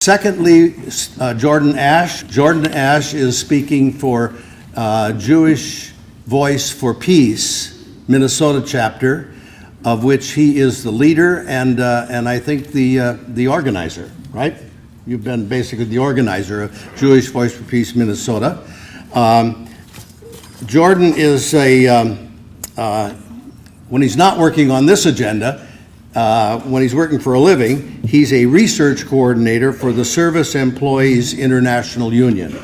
Secondly, Jordan Ash. Jordan Ash is speaking for Jewish Voice for Peace, Minnesota chapter, of which he is the leader and I think the organizer, right? You've been basically the organizer of Jewish Voice for Peace, Minnesota. Jordan is when he's not working on this agenda, when he's working for a living, he's a research coordinator for the Service Employees International Union.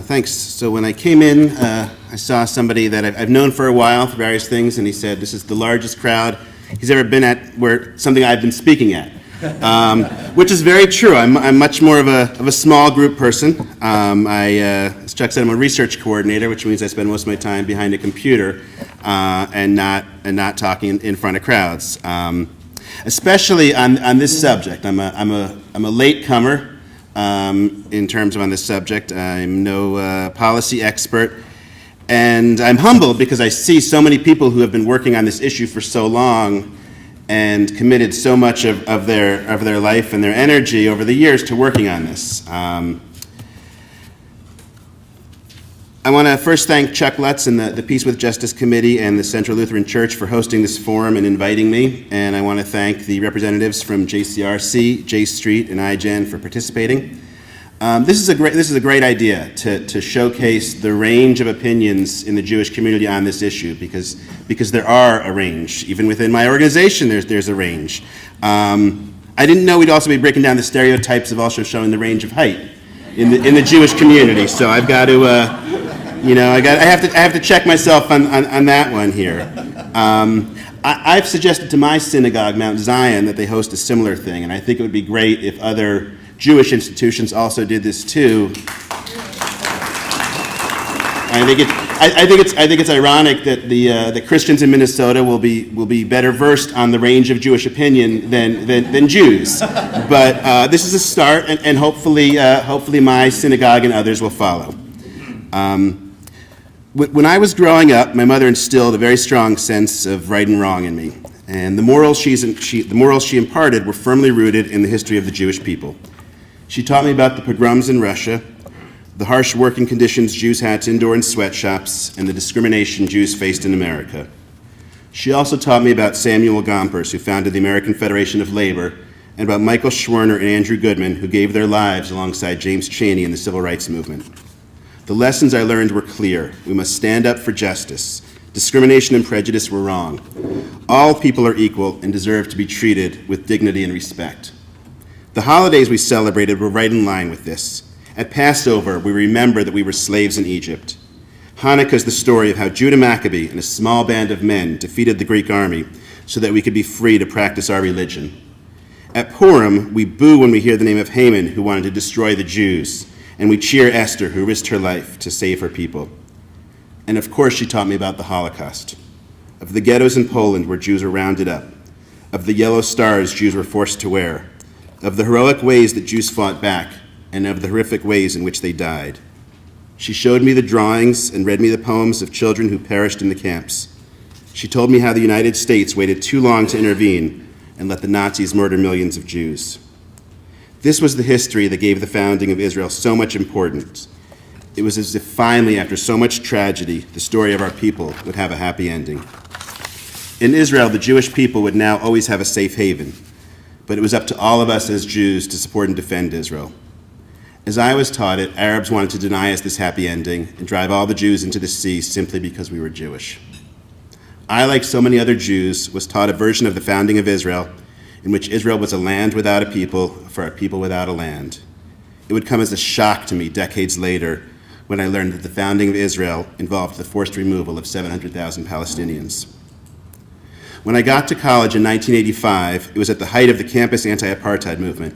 Thanks. So when I came in, I saw somebody that I've known for a while for various things, and he said, this is the largest crowd he's ever been at where something I've been speaking at, which is very true. I'm much more of a small group person. As Chuck said, I'm a research coordinator, which means I spend most of my time behind a computer and not talking in front of crowds, especially on this subject. I'm a late comer. In terms of on this subject. I'm no policy expert, and I'm humbled because I see so many people who have been working on this issue for so long and committed so much of their life and their energy over the years to working on this. I want to first thank Chuck Lutz and the Peace with Justice Committee and the Central Lutheran Church for hosting this forum and inviting me. And I want to thank the representatives from JCRC, J Street, and iGen for participating. This is a great idea to showcase the range of opinions in the Jewish community on this issue because there are a range. Even within my organization, there's a range. I didn't know we'd also be breaking down the stereotypes of also showing the range of height in the Jewish community. So I've got to, I have to check myself on that one here. I've suggested to my synagogue, Mount Zion, that they host a similar thing, and I think it would be great if other Jewish institutions also did this too. I think it's ironic that the Christians in Minnesota will be better versed on the range of Jewish opinion than Jews. But this is a start, and hopefully my synagogue and others will follow. When I was growing up, my mother instilled a very strong sense of right and wrong in me, and the morals she imparted were firmly rooted in the history of the Jewish people. She taught me about the pogroms in Russia, the harsh working conditions Jews had to endure in sweatshops, and the discrimination Jews faced in America. She also taught me about Samuel Gompers, who founded the American Federation of Labor, and about Michael Schwerner and Andrew Goodman, who gave their lives alongside James Chaney in the Civil Rights Movement. The lessons I learned were clear. We must stand up for justice. Discrimination and prejudice were wrong. All people are equal and deserve to be treated with dignity and respect. The holidays we celebrated were right in line with this. At Passover, we remember that we were slaves in Egypt. Hanukkah is the story of how Judah Maccabee and a small band of men defeated the Greek army so that we could be free to practice our religion. At Purim, we boo when we hear the name of Haman, who wanted to destroy the Jews, and we cheer Esther, who risked her life to save her people. And of course, she taught me about the Holocaust, of the ghettos in Poland where Jews were rounded up, of the yellow stars Jews were forced to wear, of the heroic ways that Jews fought back, and of the horrific ways in which they died. She showed me the drawings and read me the poems of children who perished in the camps. She told me how the United States waited too long to intervene and let the Nazis murder millions of Jews. This was the history that gave the founding of Israel so much importance. It was as if finally, after so much tragedy, the story of our people would have a happy ending. In Israel, the Jewish people would now always have a safe haven, but it was up to all of us as Jews to support and defend Israel. As I was taught it, Arabs wanted to deny us this happy ending and drive all the Jews into the sea simply because we were Jewish. I, like so many other Jews, was taught a version of the founding of Israel in which Israel was a land without a people for a people without a land. It would come as a shock to me decades later when I learned that the founding of Israel involved the forced removal of 700,000 Palestinians. When I got to college in 1985, it was at the height of the campus anti-apartheid movement,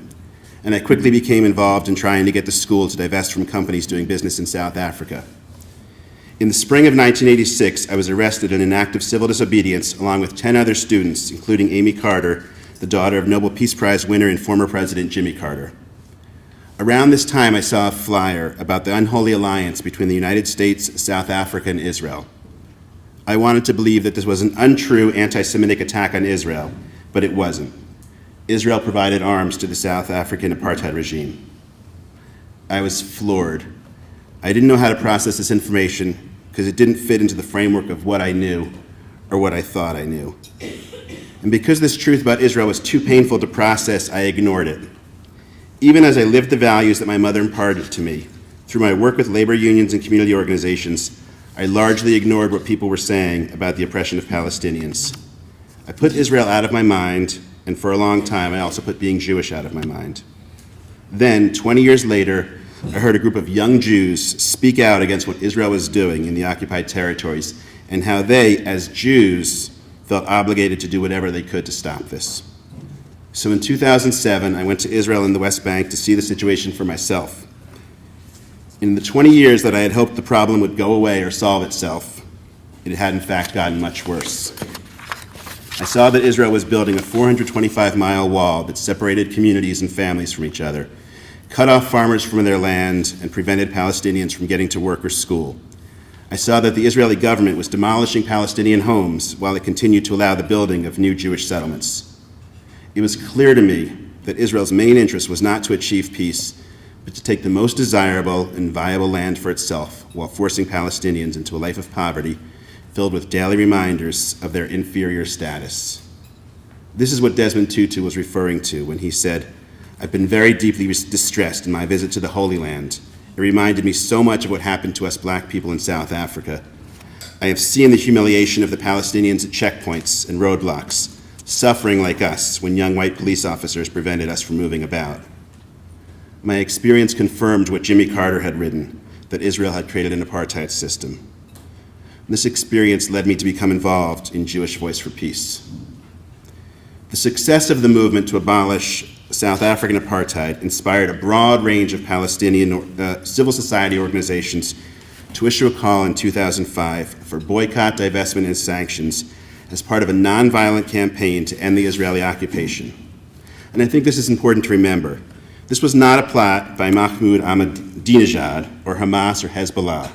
and I quickly became involved in trying to get the school to divest from companies doing business in South Africa. In the spring of 1986, I was arrested in an act of civil disobedience along with 10 other students, including Amy Carter, the daughter of Nobel Peace Prize winner and former President Jimmy Carter. Around this time, I saw a flyer about the unholy alliance between the United States, South Africa, and Israel. I wanted to believe that this was an untrue anti-Semitic attack on Israel, but it wasn't. Israel provided arms to the South African apartheid regime. I was floored. I didn't know how to process this information because it didn't fit into the framework of what I knew or what I thought I knew. And because this truth about Israel was too painful to process, I ignored it. Even as I lived the values that my mother imparted to me, through my work with labor unions and community organizations, I largely ignored what people were saying about the oppression of Palestinians. I put Israel out of my mind, and for a long time, I also put being Jewish out of my mind. Then, 20 years later, I heard a group of young Jews speak out against what Israel was doing in the occupied territories and how they, as Jews, felt obligated to do whatever they could to stop this. So in 2007, I went to Israel and the West Bank to see the situation for myself. In the 20 years that I had hoped the problem would go away or solve itself, it had in fact gotten much worse. I saw that Israel was building a 425-mile wall that separated communities and families from each other, cut off farmers from their land, and prevented Palestinians from getting to work or school. I saw that the Israeli government was demolishing Palestinian homes while it continued to allow the building of new Jewish settlements. It was clear to me that Israel's main interest was not to achieve peace, but to take the most desirable and viable land for itself while forcing Palestinians into a life of poverty filled with daily reminders of their inferior status. This is what Desmond Tutu was referring to when he said, "I've been very deeply distressed in my visit to the Holy Land. It reminded me so much of what happened to us black people in South Africa. I have seen the humiliation of the Palestinians at checkpoints and roadblocks, suffering like us when young white police officers prevented us from moving about. My experience confirmed what Jimmy Carter had written, that Israel had created an apartheid system. This experience led me to become involved in Jewish Voice for Peace. The success of the movement to abolish South African apartheid inspired a broad range of Palestinian civil society organizations to issue a call in 2005 for boycott, divestment, and sanctions as part of a nonviolent campaign to end the Israeli occupation. And I think this is important to remember. This was not a plot by Mahmoud Ahmadinejad or Hamas or Hezbollah.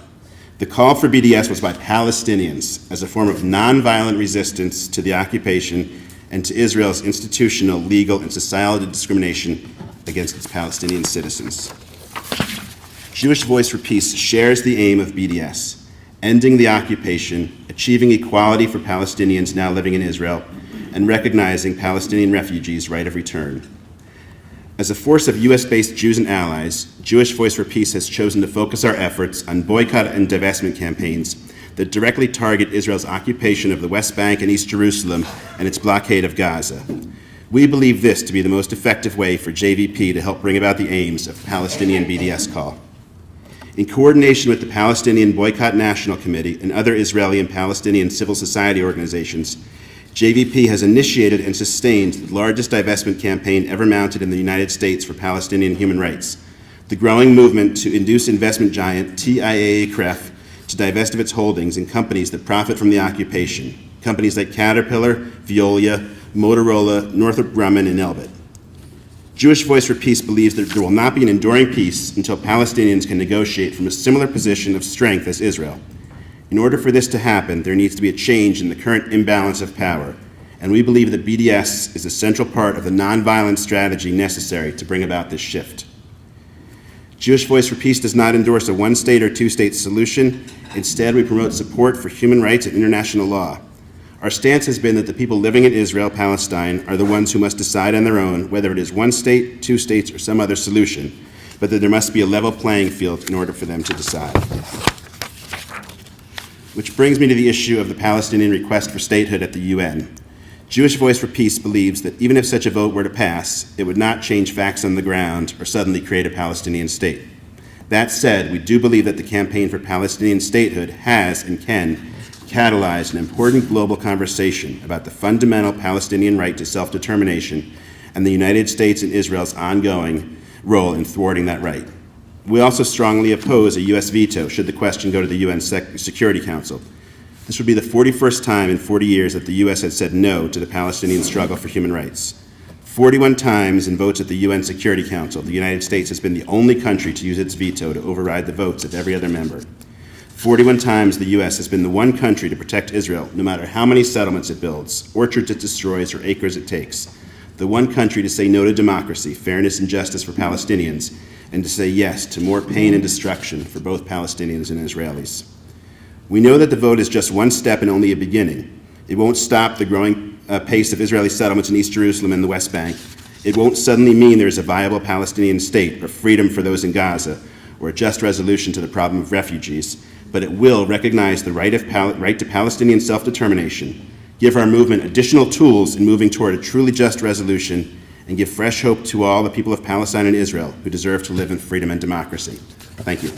The call for BDS was by Palestinians as a form of nonviolent resistance to the occupation and to Israel's institutional, legal, and societal discrimination against its Palestinian citizens. Jewish Voice for Peace shares the aim of BDS, ending the occupation, achieving equality for Palestinians now living in Israel, and recognizing Palestinian refugees' right of return. As a force of US-based Jews and allies, Jewish Voice for Peace has chosen to focus our efforts on boycott and divestment campaigns that directly target Israel's occupation of the West Bank and East Jerusalem and its blockade of Gaza. We believe this to be the most effective way for JVP to help bring about the aims of the Palestinian BDS call. In coordination with the Palestinian Boycott National Committee and other Israeli and Palestinian civil society organizations, JVP has initiated and sustained the largest divestment campaign ever mounted in the United States for Palestinian human rights, the growing movement to induce investment giant TIAA-CREF to divest of its holdings in companies that profit from the occupation, companies like Caterpillar, Veolia, Motorola, Northrop Grumman, and Elbit. Jewish Voice for Peace believes that there will not be an enduring peace until Palestinians can negotiate from a similar position of strength as Israel. In order for this to happen, there needs to be a change in the current imbalance of power, and we believe that BDS is a central part of the nonviolent strategy necessary to bring about this shift. Jewish Voice for Peace does not endorse a one-state or two-state solution. Instead, we promote support for human rights and international law. Our stance has been that the people living in Israel, Palestine, are the ones who must decide on their own whether it is one state, two states, or some other solution, but that there must be a level playing field in order for them to decide. Which brings me to the issue of the Palestinian request for statehood at the UN. Jewish Voice for Peace believes that even if such a vote were to pass, it would not change facts on the ground or suddenly create a Palestinian state. That said, we do believe that the campaign for Palestinian statehood has and can catalyze an important global conversation about the fundamental Palestinian right to self-determination and the United States and Israel's ongoing role in thwarting that right. We also strongly oppose a U.S. veto should the question go to the UN Security Council. This would be the 41st time in 40 years that the U.S. has said no to the Palestinian struggle for human rights. 41 times in votes at the UN Security Council, the United States has been the only country to use its veto to override the votes of every other member. 41 times the U.S. has been the one country to protect Israel, no matter how many settlements it builds, orchards it destroys, or acres it takes. The one country to say no to democracy, fairness, and justice for Palestinians, and to say yes to more pain and destruction for both Palestinians and Israelis. We know that the vote is just one step and only a beginning. It won't stop the growing pace of Israeli settlements in East Jerusalem and the West Bank. It won't suddenly mean there is a viable Palestinian state or freedom for those in Gaza or a just resolution to the problem of refugees, but it will recognize the right to Palestinian self-determination, give our movement additional tools in moving toward a truly just resolution, and give fresh hope to all the people of Palestine and Israel who deserve to live in freedom and democracy. Thank you.